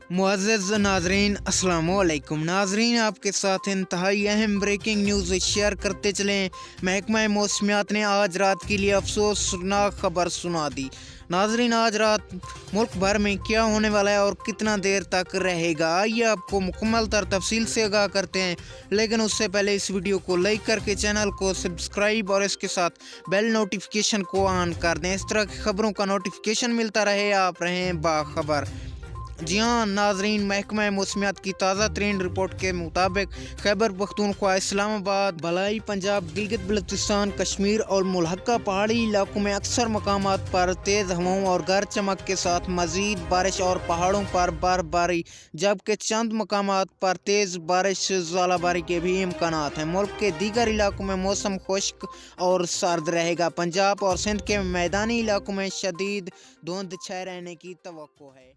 मुअज़्ज़ज़ नाज़रीन अस्सलामु अलैकुम। नाज़रीन, आपके साथ इंतहाई अहम ब्रेकिंग न्यूज़ शेयर करते चलें। महकमा मौसमियात ने आज रात के लिए अफसोसनाक खबर सुना दी। नाज़रीन, आज रात मुल्क भर में क्या होने वाला है और कितना देर तक रहेगा, आइए आपको मुकम्मल तफसील से आगाह करते हैं। लेकिन उससे पहले इस वीडियो को लाइक करके चैनल को सब्सक्राइब और इसके साथ बेल नोटिफिकेशन को ऑन कर दें। इस तरह की खबरों का नोटिफिकेशन मिलता रहे, आप रहें बाखबर। जी हाँ नाजरीन, महकमा मौसमियात की ताज़ा तरीन रिपोर्ट के मुताबिक खैबर पख्तूनख्वा, इस्लामाबाद, भलाई पंजाब, गिलगित बल्तिस्तान, कश्मीर और मुल्हका पहाड़ी इलाकों में अक्सर मकामात पर तेज़ हवाओं और गरज चमक के साथ मज़ीद बारिश और पहाड़ों पर बर्फबारी, जबकि चंद मकामात पर तेज़ बारिश ज़ालाबारी के भी इम्कानात हैं। मुल्क के दीगर इलाकों में मौसम खुश्क और सर्द रहेगा। पंजाब और सिंध के मैदानी इलाकों में शदीद धुंध छाए रहने की तवक्को है।